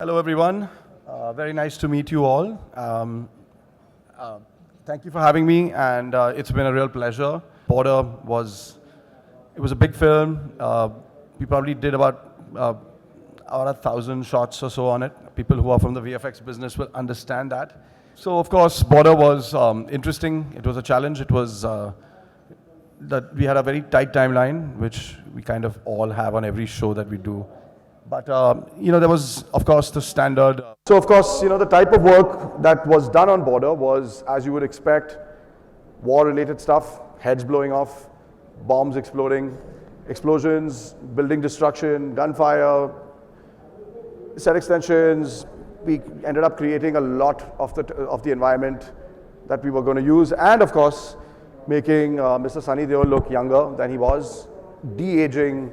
Hello, everyone. Very nice to meet you all. Thank you for having me, and it's been a real pleasure. Border was a big film. We probably did about 1,000 shots or so on it. People who are from the VFX business will understand that. So, of course, Border was interesting. It was a challenge. It was that we had a very tight timeline, which we kind of all have on every show that we do. But, there was, of course, the standard. So, of course, the type of work that was done on Border was, as you would expect, war-related stuff, heads blowing off, bombs exploding, explosions, building destruction, gunfire, set extensions. We ended up creating a lot of the environment that we were going to use, and, of course, making Mr. Sunny Deol look younger than he was, de-aging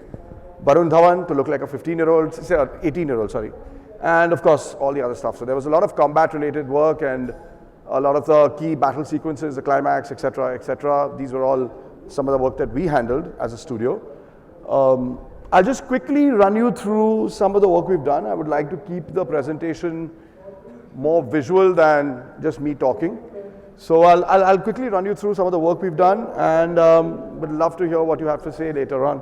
Barun Dhawan to look like a 15-year-old, 18-year-old, sorry. And of course, all the other stuff. So there was a lot of combat-related work and a lot of the key battle sequences, the climax, etc., etc. These were all some of the work that we handled as a studio. I'll just quickly run you through some of the work we've done. I would like to keep the presentation more visual than just me talking. So I'll quickly run you through some of the work we've done, and would love to hear what you have to say later on.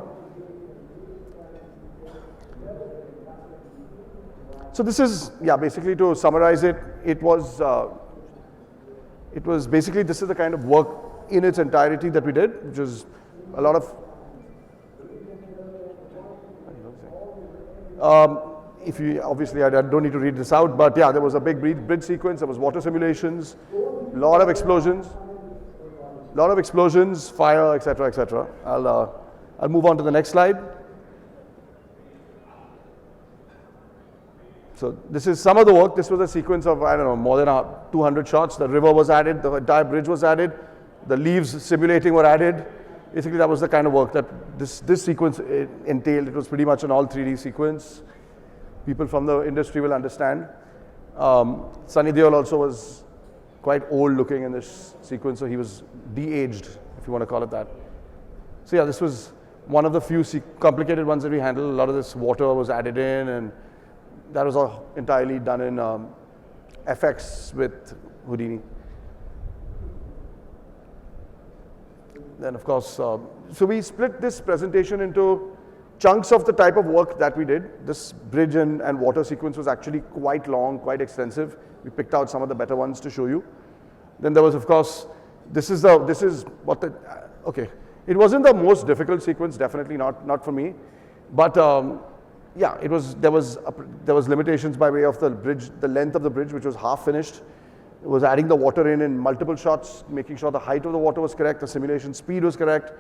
So this is, basically to summarize it, it was basically, this is the kind of work in its entirety that we did, which is a lot of, if you, obviously I don't need to read this out, but yeah, there was a big bridge sequence, there was water simulations, a lot of explosions, fire, etc., etc. I'll move on to the next slide. So this is some of the work. This was a sequence of, I don't know, more than 200 shots. The river was added, the entire bridge was added, the leaves simulating were added. Basically, that was the kind of work that this sequence entailed. It was pretty much an all 3D sequence. People from the industry will understand. Sunny Deol also was quite old looking in this sequence, so he was de-aged, if you want to call it that. So yeah, this was one of the few complicated ones that we handled. A lot of this water was added in, and that was all entirely done in FX with Houdini. Then, of course, so we split this presentation into chunks of the type of work that we did. This bridge and water sequence was actually quite long, quite extensive. We picked out some of the better ones to show you. Then there was, of course, this is what the, okay. It wasn't the most difficult sequence, definitely not for me, but yeah, there was limitations by way of the bridge, the length of the bridge, which was half finished. It was adding the water in multiple shots, making sure the height of the water was correct, the simulation speed was correct.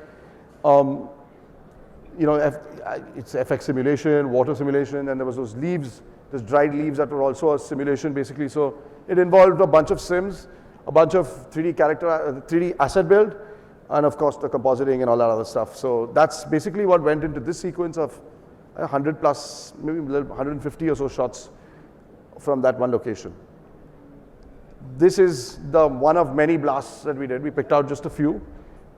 It's FX simulation, water simulation, and there was those leaves, those dried leaves that were also a simulation, basically. So it involved a bunch of sims, a bunch of 3D asset build, and of course the compositing and all that other stuff. So that's basically what went into this sequence of 100 plus, maybe 150 or so shots from that one location. This is the one of many blasts that we did. We picked out just a few.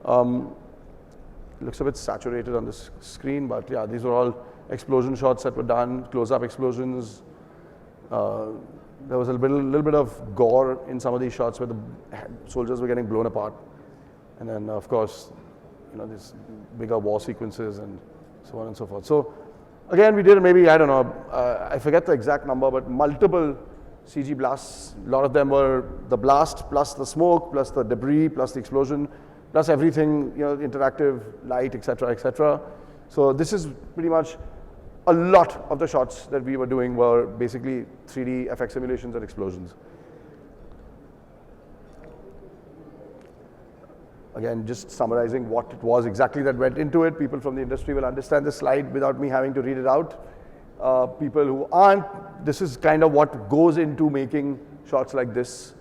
It looks a bit saturated on this screen, but yeah, these were all explosion shots that were done, close-up explosions. There was a little bit of gore in some of these shots where the soldiers were getting blown apart. And then, of course, these bigger war sequences and so on and so forth. So again, we did maybe, I don't know, I forget the exact number, but multiple CG blasts. A lot of them were the blast, plus the smoke, plus the debris, plus the explosion, plus everything, interactive, light, etc., etc. So this is pretty much a lot of the shots that we were doing were basically 3D FX simulations and explosions. Again, just summarizing what it was exactly that went into it. People from the industry will understand this slide without me having to read it out. People who aren't, this is kind of what goes into making shots like this.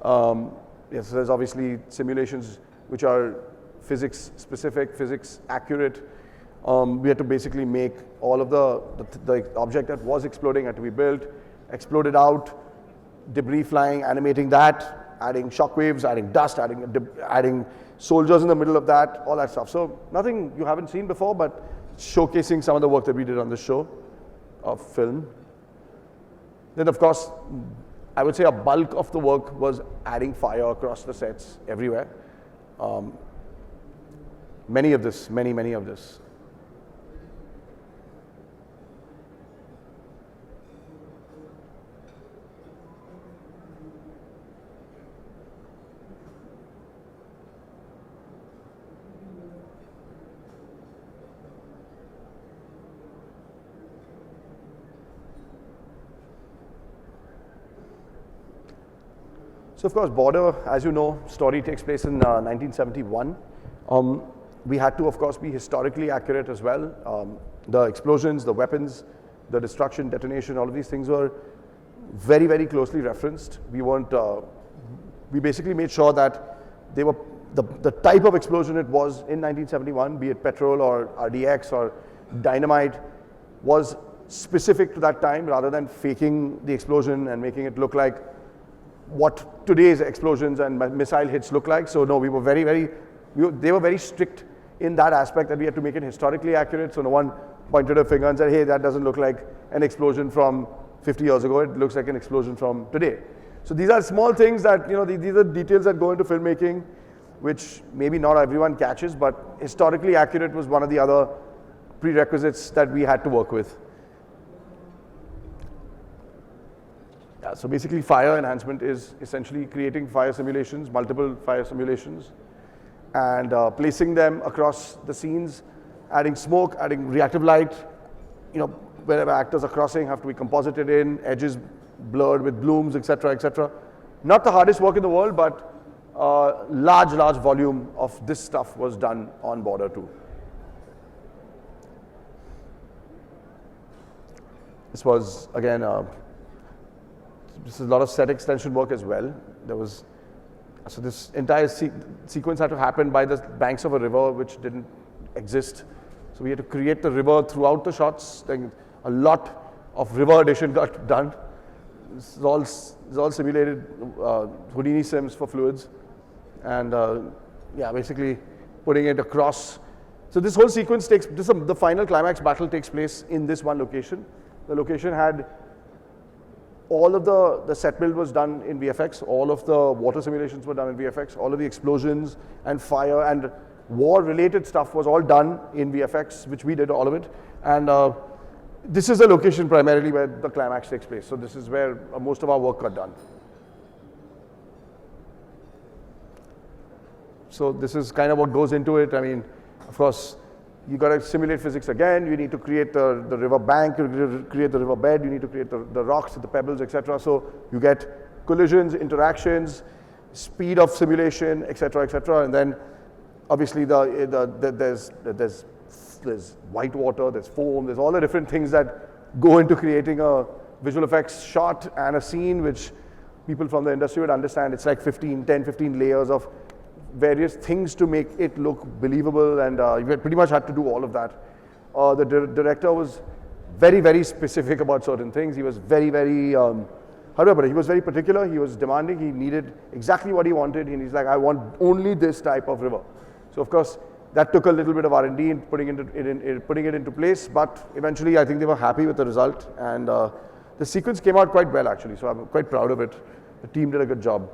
Yes, there's obviously simulations which are physics specific, physics accurate. We had to basically make all of the object that was exploding had to be built, exploded out, debris flying, animating that, adding shock waves, adding dust, adding soldiers in the middle of that, all that stuff. So nothing you haven't seen before, but showcasing some of the work that we did on this show of film. Then of course, I would say a bulk of the work was adding fire across the sets everywhere. Many of this. So of course, Border, as you know, story takes place in 1971. We had to, of course, be historically accurate as well. The explosions, the weapons, the destruction, detonation, all of these things were very, very closely referenced. We basically made sure that they were the type of explosion it was in 1971, be it petrol or RDX or dynamite, was specific to that time rather than faking the explosion and making it look like what today's explosions and missile hits look like. So no, we were they were very strict in that aspect, that we had to make it historically accurate. So no one pointed a finger and said, hey, that doesn't look like an explosion from 50 years ago. It looks like an explosion from today. So these are small things that, these are details that go into filmmaking, which maybe not everyone catches, but historically accurate was one of the other prerequisites that we had to work with. So basically, fire enhancement is essentially creating fire simulations, multiple fire simulations, and placing them across the scenes, adding smoke, adding reactive light. Wherever actors are crossing have to be composited in, edges blurred with blooms, etc., etc. Not the hardest work in the world, but large volume of this stuff was done on Border too. This was again. This is a lot of set extension work as well. So this entire sequence had to happen by the banks of a river which didn't exist. So we had to create the river throughout the shots. Then a lot of river addition got done. This is all simulated Houdini sims for fluids, and basically putting it across. So this whole sequence the final climax battle takes place in this one location. The location had all of the set build was done in VFX, all of the water simulations were done in VFX, all of the explosions and fire and war related stuff was all done in VFX, which we did all of it. And this is a location primarily where the climax takes place. So this is where most of our work got done. So this is kind of what goes into it. I mean, of course, you got to simulate physics again. You need to create the river bank, you create the river bed, you need to create the rocks, the pebbles, etc. So you get collisions, interactions, speed of simulation, etc., etc. And then obviously there's white water, there's foam, there's all the different things that go into creating a visual effects shot and a scene, which people from the industry would understand. It's like 10, 15 layers of various things to make it look believable, and you pretty much had to do all of that. The director was very, very specific about certain things. He was very, very, how do I put it? He was very particular. He was demanding. He needed exactly what he wanted, and he's like, I want only this type of river. So of course, that took a little bit of R&D in putting it into place, but eventually I think they were happy with the result, and the sequence came out quite well actually, so I'm quite proud of it. The team did a good job.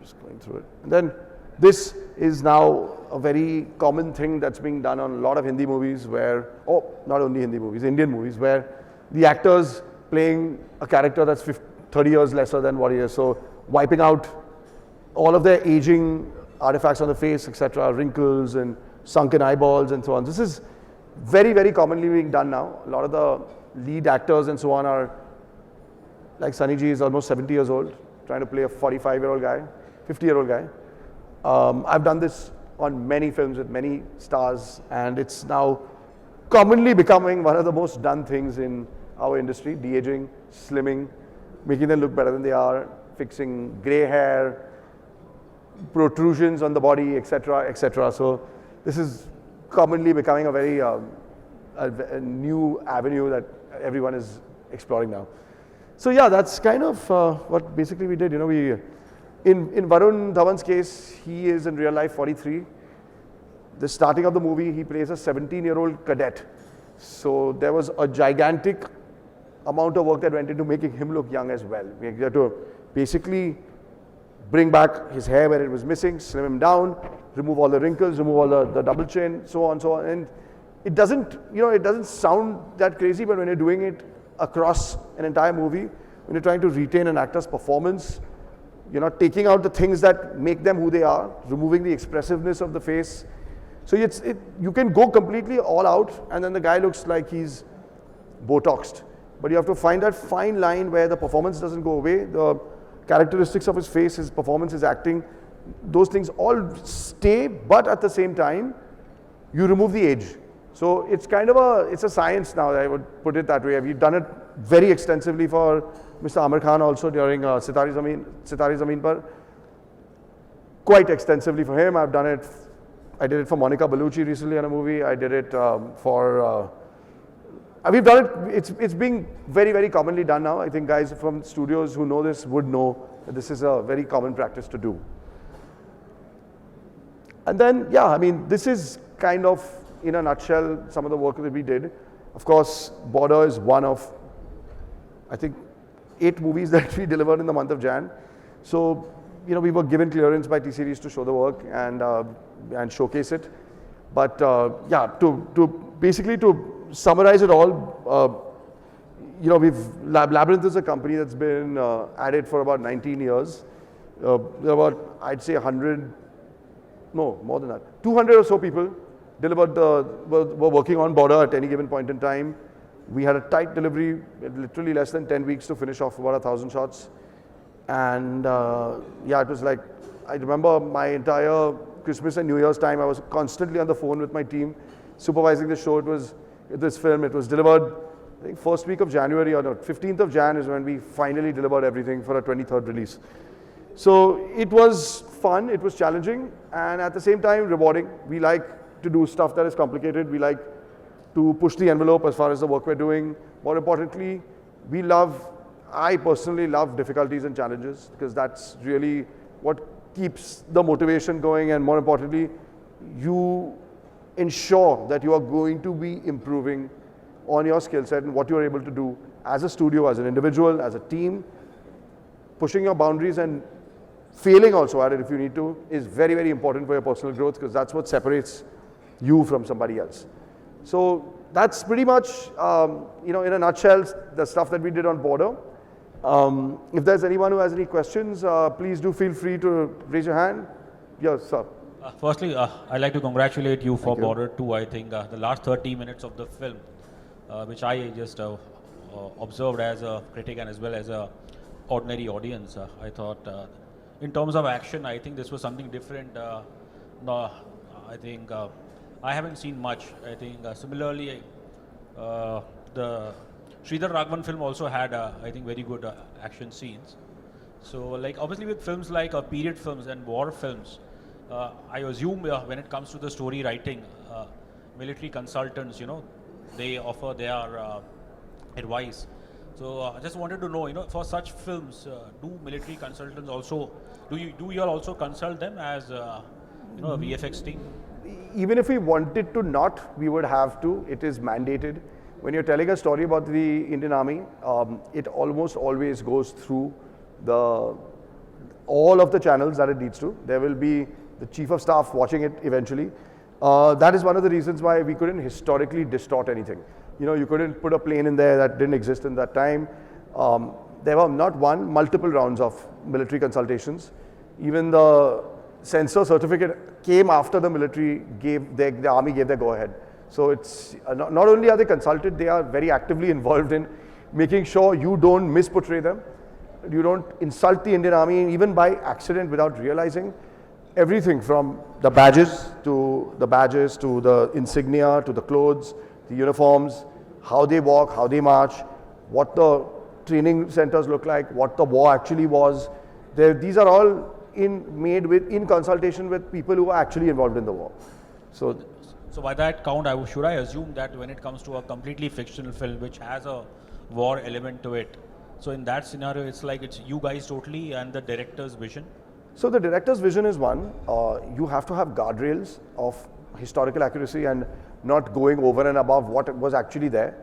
Just going through it. And then this is now a very common thing that's being done on a lot of Hindi movies where, not only Hindi movies, Indian movies, where the actor's playing a character that's 30 years lesser than what he is. So wiping out all of their aging artifacts on the face, etc., wrinkles and sunken eyeballs and so on. This is very, very commonly being done now. A lot of the lead actors and so on are, like Sunny G is almost 70 years old, trying to play a 45-year-old guy, 50-year-old guy. I've done this on many films with many stars, and it's now commonly becoming one of the most done things in our industry, de-aging, slimming, making them look better than they are, fixing gray hair, protrusions on the body, etc., etc. So this is commonly becoming a very a new avenue that everyone is exploring now. So yeah, that's kind of what basically we did. In Varun Dhawan's case, he is in real life 43. The starting of the movie, he plays a 17-year-old cadet. So there was a gigantic amount of work that went into making him look young as well. We had to basically bring back his hair where it was missing, slim him down, remove all the wrinkles, remove all the double chin, so on, so on. And it doesn't, it doesn't sound that crazy, but when you're doing it across an entire movie, when you're trying to retain an actor's performance, you're not taking out the things that make them who they are, removing the expressiveness of the face. So you can go completely all out, and then the guy looks like he's Botoxed. But you have to find that fine line where the performance doesn't go away, the characteristics of his face, his performance, his acting, those things all stay, but at the same time, you remove the age. So it's kind of it's a science now, I would put it that way. We've done it very extensively for Mr. Amir Khan also during Sitari Zameen Par. Quite extensively for him. I did it for Monica Bellucci recently in a movie. I did it for, we've done it, it's being very, very commonly done now. I think guys from studios who know this would know that this is a very common practice to do. And then, yeah, I mean, this is kind of, in a nutshell, some of the work that we did. Of course, Border is one of, I think, 8 movies that we delivered in the month of Jan. So, we were given clearance by T-Series to show the work and showcase it. But yeah, to basically to summarize it all, Labyrinth is a company that's been at it for about 19 years. There are about, I'd say 100, no, more than that, 200 or so people were working on Border at any given point in time. We had a tight delivery, literally less than 10 weeks to finish off about 1,000 shots. And yeah, it was like, I remember my entire Christmas and New Year's time, I was constantly on the phone with my team, supervising the show. This film, it was delivered, I think, first week of January, or no, 15th of Jan is when we finally delivered everything for a 23rd release. So it was fun, it was challenging, and at the same time rewarding. We like to do stuff that is complicated. We like to push the envelope as far as the work we're doing. More importantly, I personally love difficulties and challenges, because that's really what keeps the motivation going, and more importantly, you ensure that you are going to be improving on your skill set and what you're able to do as a studio, as an individual, as a team. Pushing your boundaries and failing also at it if you need to is very, very important for your personal growth, because that's what separates you from somebody else. So that's pretty much, in a nutshell, the stuff that we did on Border. If there's anyone who has any questions, please do feel free to raise your hand. Yes, sir. Firstly, I'd like to congratulate you for Border 2. I think the last 30 minutes of the film, which I just observed as a critic and as well as a ordinary audience, I thought in terms of action, I think this was something different. No, I think I haven't seen much. I think similarly, the Sridhar Raghavan film also had, I think, very good action scenes. So, like, obviously with films like period films and war films, I assume when it comes to the story writing, military consultants, they offer their advice. So I just wanted to know, for such films, do military consultants also, do you all also consult them as, a VFX team? Even if we wanted to not, we would have to. It is mandated. When you're telling a story about the Indian Army, it almost always goes through all of the channels that it needs to. There will be the chief of staff watching it eventually. That is one of the reasons why we couldn't historically distort anything. You couldn't put a plane in there that didn't exist in that time. There were not one, multiple rounds of military consultations. Even the censor certificate came after the military the army gave their go-ahead. So it's not only are they consulted, they are very actively involved in making sure you don't misportray them, you don't insult the Indian Army even by accident without realizing. Everything from the badges to the insignia to the clothes, the uniforms, how they walk, how they march, what the training centers look like, what the war actually was. These are all made in consultation with people who are actually involved in the war. So by that count, should I assume that when it comes to a completely fictional film which has a war element to it, so in that scenario, it's like it's you guys totally and the director's vision? So the director's vision is one. You have to have guardrails of historical accuracy and not going over and above what was actually there.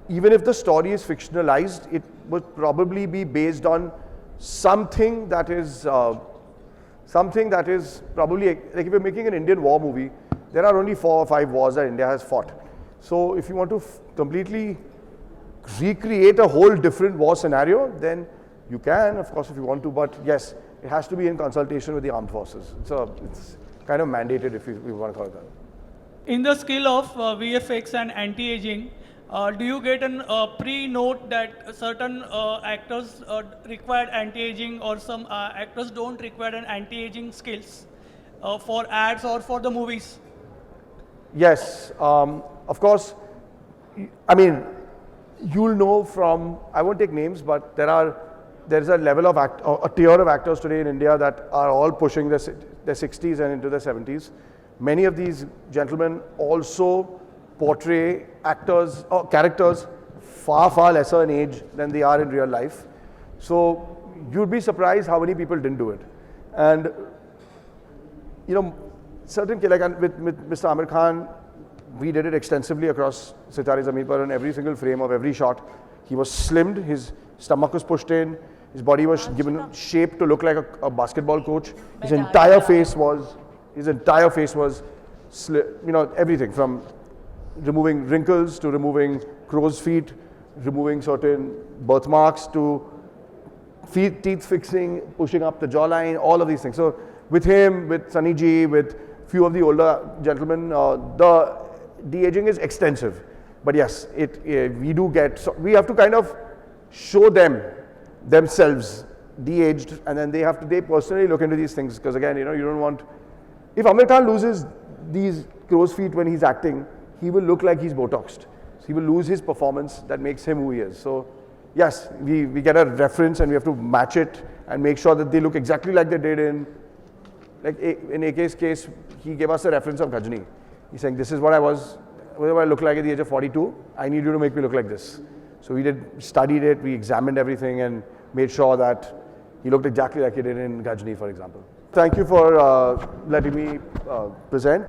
Even if the story is fictionalized, it would probably be based on something that is probably, like if you're making an Indian war movie, there are only 4 or 5 wars that India has fought. So if you want to completely recreate a whole different war scenario, then you can, of course, if you want to, but yes, it has to be in consultation with the armed forces. It's kind of mandated if we want to call it that. In the skill of VFX and anti-aging, do you get a pre-note that certain actors require anti-aging or some actors don't require an anti-aging skills for ads or for the movies? Yes, of course. I mean, you'll know from, I won't take names, but there's a level of a tier of actors today in India that are all pushing their 60s and into their 70s. Many of these gentlemen also portray actors or characters far lesser in age than they are in real life. So you'd be surprised how many people didn't do it. And you know, like with Mr. Amir Khan, we did it extensively across Sitare Zameen Par, on every single frame of every shot. He was slimmed, his stomach was pushed in, his body was given shape to look like a basketball coach. His entire face was everything from removing wrinkles to removing crow's feet, removing certain birthmarks to teeth fixing, pushing up the jawline, all of these things. So with him, with Sunny Ji, with few of the older gentlemen, the de-aging is extensive. But yes, we do get, so we have to kind of show themselves de-aged, and then they personally look into these things, because again, you don't want, if Amir Khan loses these crow's feet when he's acting, he will look like he's Botoxed. So he will lose his performance that makes him who he is. So yes, we get a reference and we have to match it and make sure that they look exactly like they did in AK's case. He gave us a reference of Ghajini. He's saying, this is what I look like at the age of 42. I need you to make me look like this. So we studied it, we examined everything and made sure that he looked exactly like he did in Ghajini, for example. Thank you for letting me present.